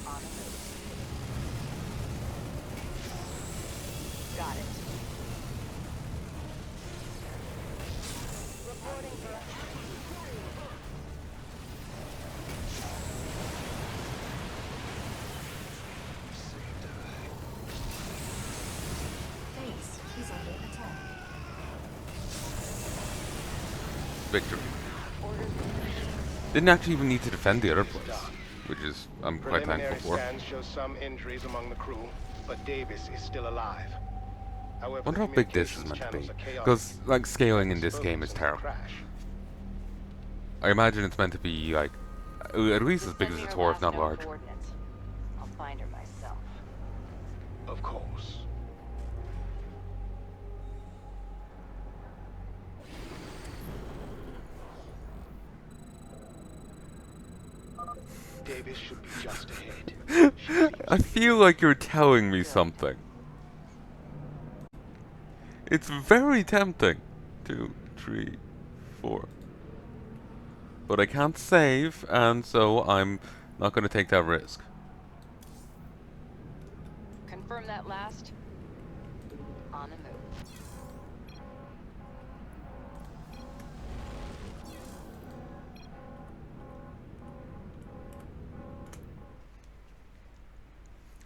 C: On the move. Got it. Reporting for
F: Base is under attack.
A: Victory.
C: orders.
A: Didn't actually even need to defend the other place, which is I'm quite
B: Preliminary
A: thankful for.
B: scans show some injuries among the crew, but Davis is still alive. However,
A: Wonder
B: the
A: how big this is
B: communications
A: meant to be,
B: channels are chaotic.
A: because like scaling in this
B: Exposed
A: game is
B: since the
A: terrible.
B: crash.
A: I imagine it's meant to be like at least as big as
C: Send me
A: its
C: her
A: core, if
C: last
A: not
C: known
A: larger.
C: coordinates. I'll find her myself.
B: Of course. Davis should be just ahead.
A: I feel like you're telling me something. It's very tempting. 2, 3, 4. But I can't save, and so I'm not going to take that risk.
C: Confirm that last. On the move.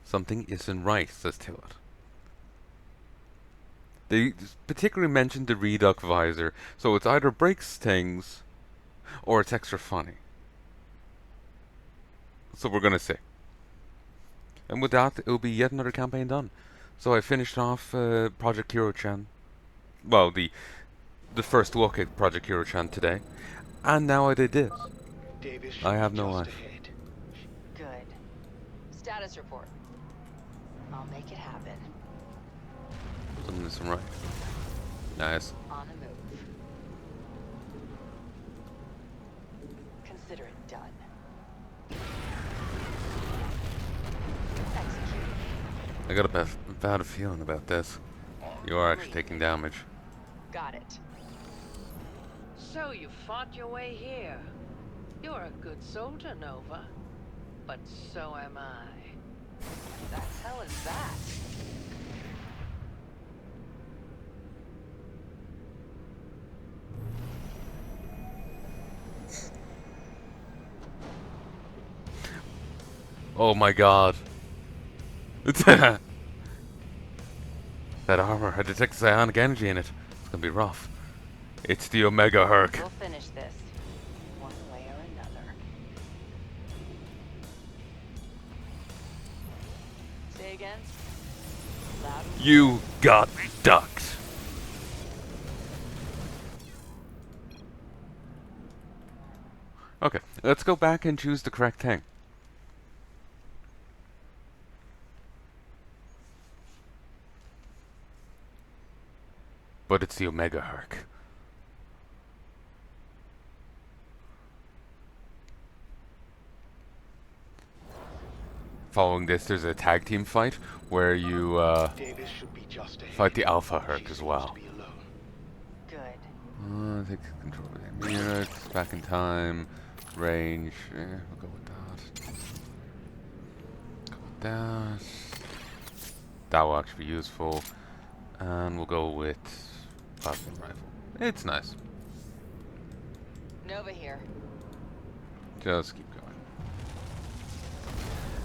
A: Something isn't right, says Tillet. They particularly mentioned the Redux visor, so it's either breaks things or it's extra funny. So we're gonna see. And with that, it'll be yet another campaign done. So I finished off Project Hero-chan. Well, the first look at Project Hero-chan today. And now I did this.
B: Davis should
A: I have
B: be
A: no
B: just
A: life.
B: ahead.
C: Good. Status report. I'll make it happen.
A: Done this one right. Nice.
C: On the move. Consider it done. Execute.
A: I got a bad feeling about this. You are actually taking damage.
C: Got it.
D: So you fought your way here. You're a good soldier, Nova. But so am I.
C: The hell is that?
A: Oh my god. That armor, I detect psionic energy in it. It's gonna be rough. It's the Omega Herc.
C: We'll finish this. One way or another. Say again? Loud and
A: You got ducked. Okay, let's go back and choose the correct thing. But it's the Omega Herc. Following this, there's a tag team fight where you
B: Davis should be just ahead.
A: fight the Alpha Herc
B: She's
A: as
B: supposed
A: well.
B: to be alone.
C: good.
A: Take control of the units, back in time, range. We'll go with that. Go with that. That will actually be useful. And we'll go with plasma rifle. It's nice.
C: Nova here.
A: Just keep going.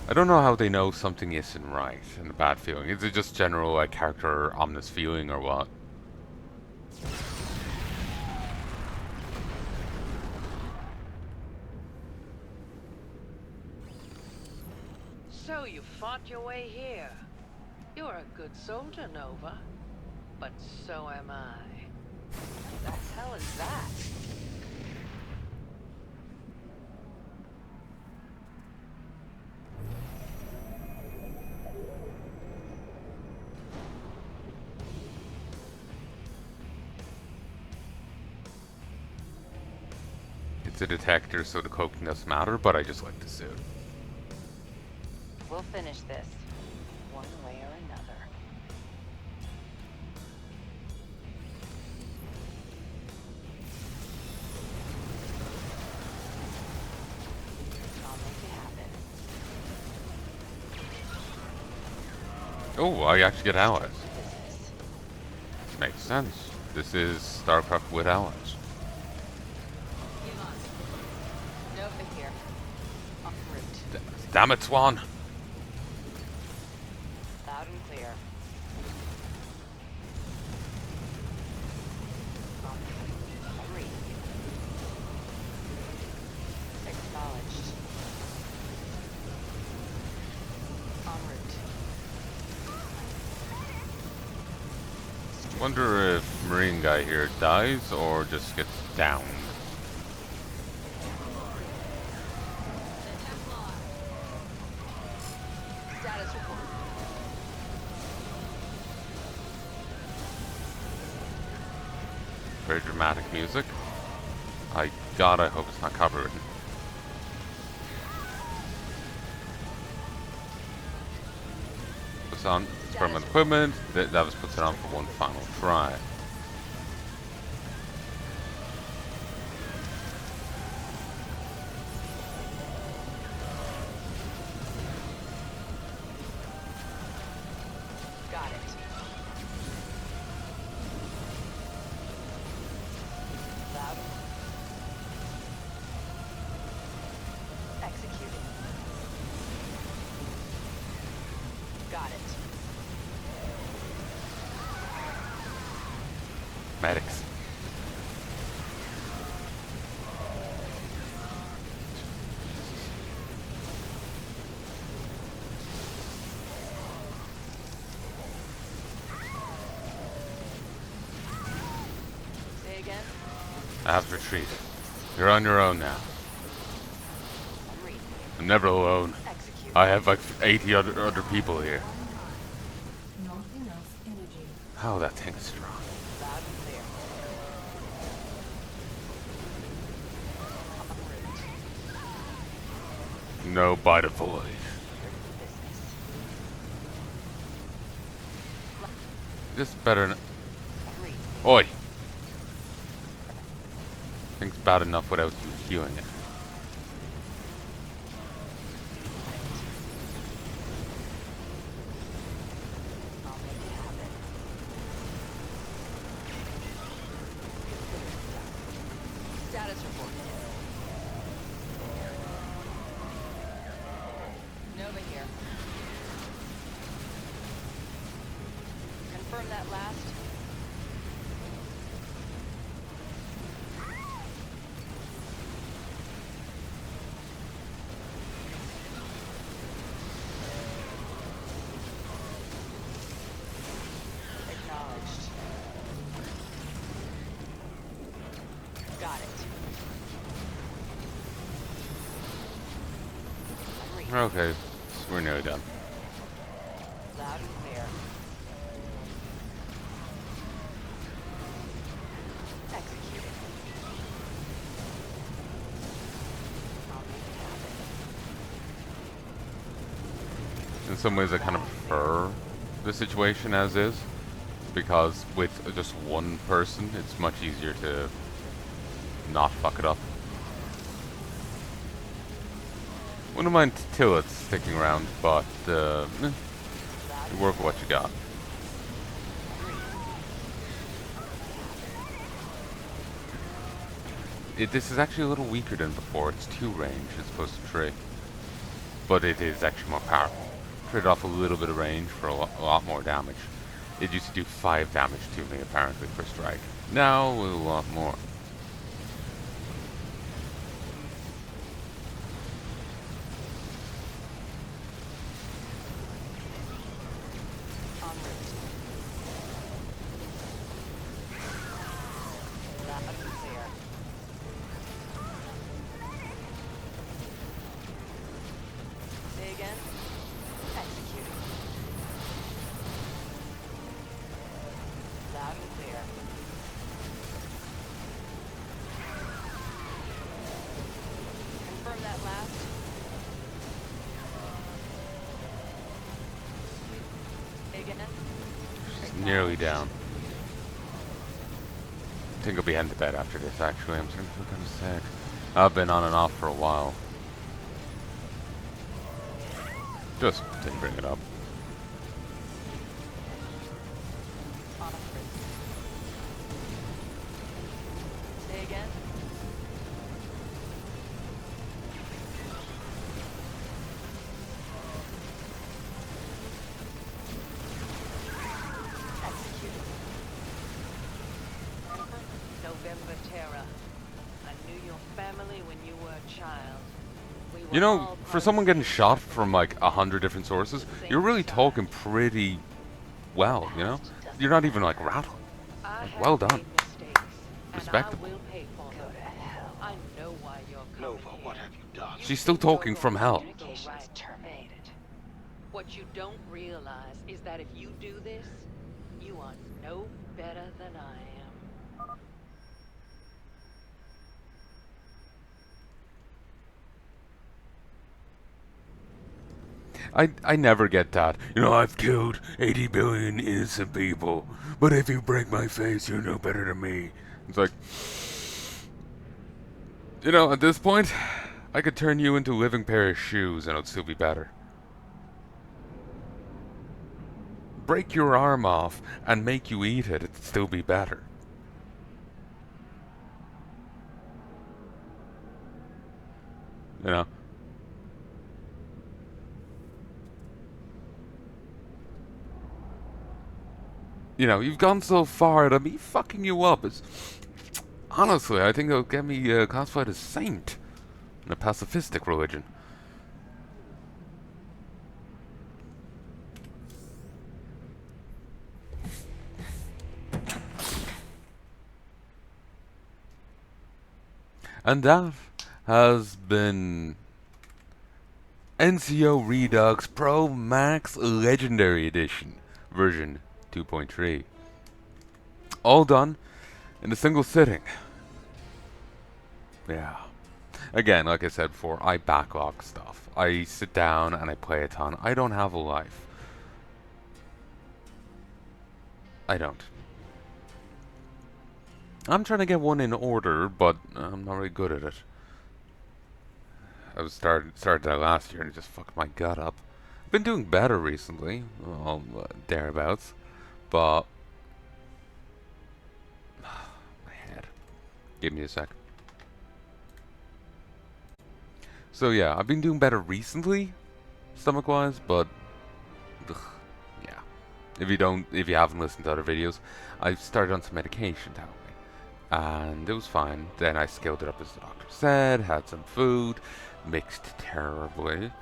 A: I don't know how they know something isn't right and a bad feeling. Is it just general like character ominous feeling or what?
D: So you fought your way here. You're a good soldier, Nova. But so am I.
C: The hell is that?
A: It's a detector, so the cloaking doesn't matter, but I just like the suit.
C: We'll finish this. One way or another. I'll make it happen.
A: Oh, I actually get allies.
C: Business.
A: Makes sense. This is StarCraft with allies.
C: Nova here. En route.
A: Damn it, Swan!
C: Loud and clear. En route. Acknowledged. En route.
A: Wonder if Marine guy here dies or just gets downed.
C: Status report.
A: Very dramatic music. I hope it's not copywritten. Puts on permanent equipment. That was puts it on for one final try.
C: Got it. Loud. Executing. Got it.
A: Medics. I have to retreat. You're on your own now.
C: Read.
A: I'm never alone.
C: Execute.
A: I have like 80 other people here.
F: Not enough energy.
A: Oh, that thing is strong.
C: Loud and clear.
A: No by the void.
C: Business.
A: This better.
C: Read.
A: Oi! Thing's bad enough without you healing it.
C: I'll make it happen. Status report. Nova here. Confirm that last. Acknowledged. Got it. Agreed.
A: Okay, so we're nearly done.
C: Loud and clear. Executed. I'll make it happen.
A: In some ways, I kind of prefer the situation as is, because with just one person, it's much easier to not fuck it up. Wouldn't mind Tillot's sticking around, but you work with what you got. This is actually a little weaker than before. It's 2 range as opposed to 3. But it is actually more powerful. Trade off a little bit of range for a lot more damage. It used to do 5 damage to me apparently per strike. Now a lot more.
C: En route. Loud and clear. Say again. Executed. Loud and clear. Confirm that last. Say again.
A: Nearly down. I think I'll be heading to bed after this actually. I'm starting to feel kind of sick. I've been on and off for a while. Just didn't bring it up.
C: En route. Say again. Executed.
D: November Terra. I knew your family when you were a child. We were
A: You know,
D: all
A: for
D: part
A: someone
D: of the
A: getting
D: same
A: shot
D: family.
A: from like 100 different sources, you're really talking pretty well, you know? You're not even like rattled.
D: I
A: Like,
D: have
A: well done.
D: made mistakes, and
A: Respectable.
D: I will pay for them. I know why you're coming
G: Nova,
D: here.
G: what have you done?
A: She's still talking from hell.
C: Communications terminated.
D: What you don't realize is that if you do this, you are no better than I am.
A: I never get that. You know, I've killed 80 billion innocent people, but if you break my face, you're no better than me. It's like, you know, at this point, I could turn you into a living pair of shoes and it'd still be better. Break your arm off and make you eat it, it'd still be better. You know? You know, you've gone so far that me fucking you up is... Honestly, I think it'll get me classified as saint in a pacifistic religion. And that has been NCO Redux Pro Max Legendary Edition, version 2.3. All done in a single sitting. Yeah. Again, like I said before, I backlog stuff. I sit down and I play a ton. I don't have a life. I don't. I'm trying to get one in order, but I'm not really good at it. I was started that last year and it just fucked my gut up. I've been doing better recently, well, thereabouts, but my head. Give me a sec. So yeah, I've been doing better recently, stomach-wise, but ugh, yeah. If you haven't listened to other videos, I started on some medication to help me, and it was fine. Then I scaled it up as the doctor said, had some food, mixed terribly,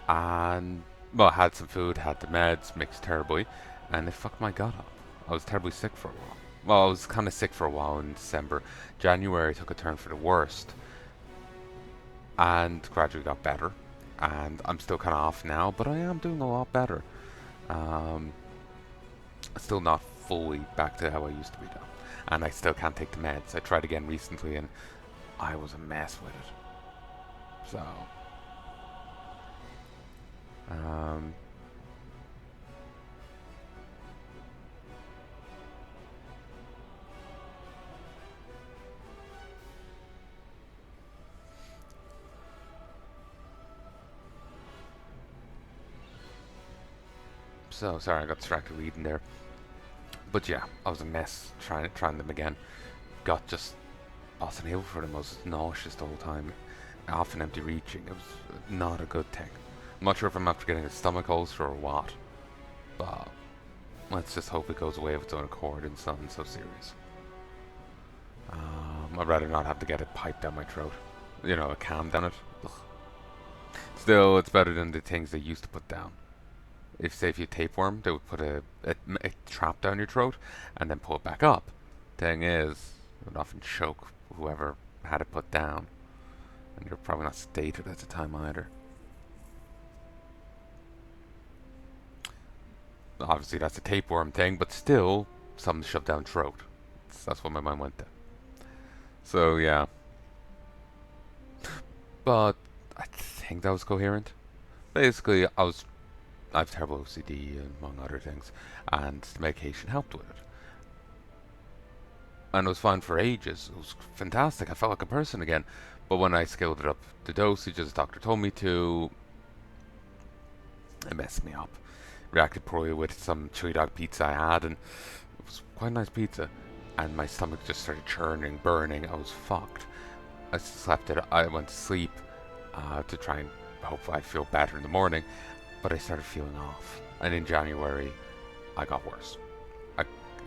A: and well, had some food, had the meds, mixed terribly, and it fucked my gut up. I was terribly sick for a while. Well, I was kind of sick for a while in December. January took a turn for the worst, and gradually got better. And I'm still kind of off now, but I am doing a lot better. Still not fully back to how I used to be though. And I still can't take the meds. I tried again recently and I was a mess with it. So, sorry, I got distracted reading there. But yeah, I was a mess trying them again. Got just Boston Hill for them. I was nauseous the whole time. Often empty reaching. It was not a good thing. I'm not sure if I'm after getting a stomach ulcer or what. But let's just hope it goes away of its own accord and something so serious. I'd rather not have to get it piped down my throat. You know, a cam down it. Ugh. Still, it's better than the things they used to put down. If you tapeworm, they would put a trap down your throat and then pull it back up. Thing is, it would often choke whoever had it put down. And you're probably not stated at the time either. Obviously that's a tapeworm thing, but still, something shoved down throat. That's what my mind went to. So yeah. But I think that was coherent. Basically, I have terrible OCD, among other things, and the medication helped with it. And it was fine for ages. It was fantastic. I felt like a person again. But when I scaled it up the dosage, as the doctor told me to, it messed me up. Reacted poorly with some chili dog pizza I had, and it was quite a nice pizza. And my stomach just started churning, burning. I was fucked. I slept it. I went to sleep to try and hopefully I feel better in the morning. But I started feeling off, and in January, I got worse.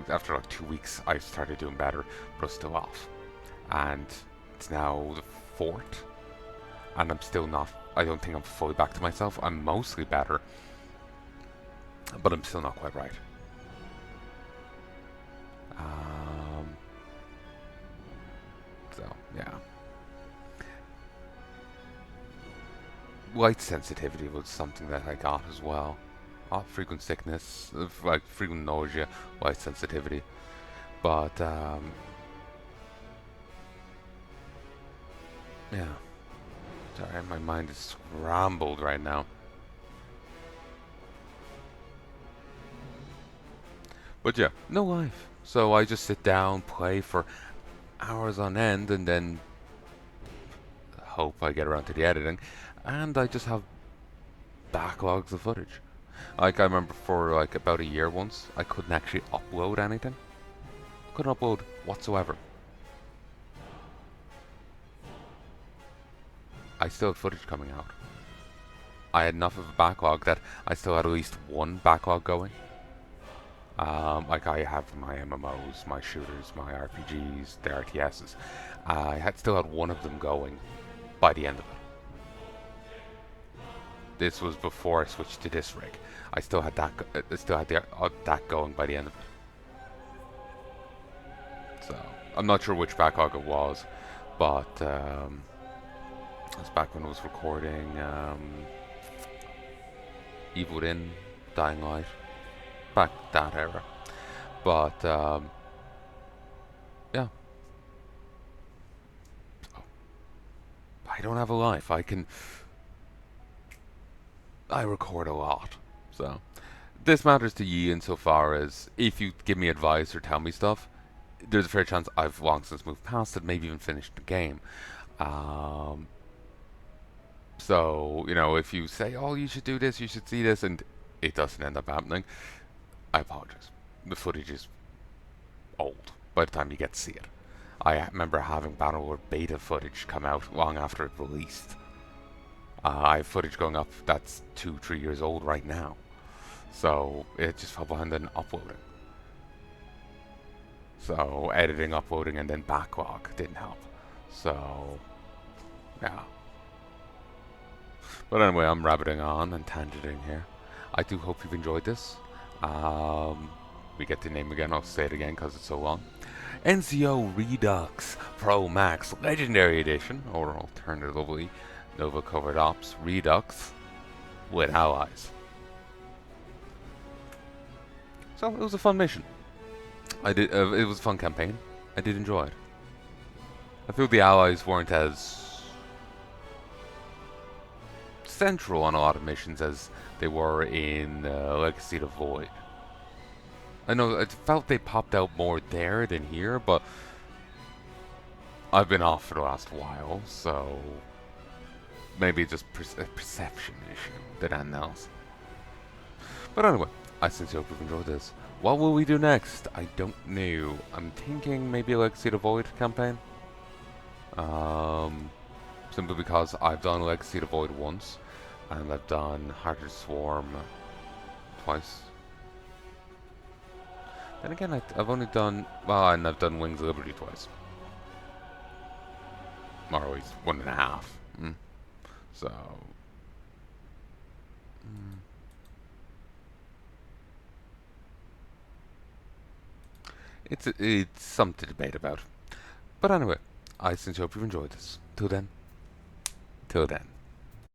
A: After like 2 weeks, I started doing better, but I was still off. And it's now the 4th, and I'm still not, I don't think I'm fully back to myself. I'm mostly better, but I'm still not quite right. So, yeah. Light sensitivity was something that I got as well. Frequent sickness, like frequent nausea, light sensitivity. But, yeah. Sorry, my mind is scrambled right now. But yeah, no life. So I just sit down, play for hours on end, and then hope I get around to the editing. And I just have backlogs of footage. Like I remember for like about a year once, I couldn't actually upload anything. Couldn't upload whatsoever. I still had footage coming out. I had enough of a backlog that I still had at least one backlog going. Like I have my MMOs, my shooters, my RPGs, the RTSs. I still had one of them going by the end of it. This was before I switched to this rig. I still had that. That going by the end of it. So I'm not sure which backlog it was, But that's back when I was recording Evil Within, Dying Light, back that era. But yeah, I don't have a life. I record a lot, so this matters to ye insofar as if you give me advice or tell me stuff, there's a fair chance I've long since moved past it, maybe even finished the game. Um, so, you know, if you say, oh, you should do this, you should see this, and it doesn't end up happening, I apologize. The footage is old by the time you get to see it. I remember having Battlelord beta footage come out long after it released. I have footage going up that's 2-3 years old right now. So it just fell behind in uploading. So editing, uploading, and then backlog didn't help. So, yeah. But anyway, I'm rabbiting on and tangenting here. I do hope you've enjoyed this. We get the name again, I'll say it again because it's so long. NCO Redux Pro Max Legendary Edition, or alternatively, Nova Covered Ops Redux with allies. So it was a fun mission. It was a fun campaign. I did enjoy it. I feel the allies weren't as central on a lot of missions as they were in Legacy of the Void. I know I felt they popped out more there than here, but I've been off for the last while, so maybe just a perception issue than anything else. But anyway, I sincerely hope you've enjoyed this. What will we do next? I don't know. I'm thinking maybe a Legacy of the Void campaign. Simply because I've done Legacy of the Void once, and I've done Harder Swarm twice. Then again, I've only done, well, and I've done Wings of Liberty twice. Or at least 1.5. So, it's something to debate about. But anyway, I sincerely hope you've enjoyed this. Till then.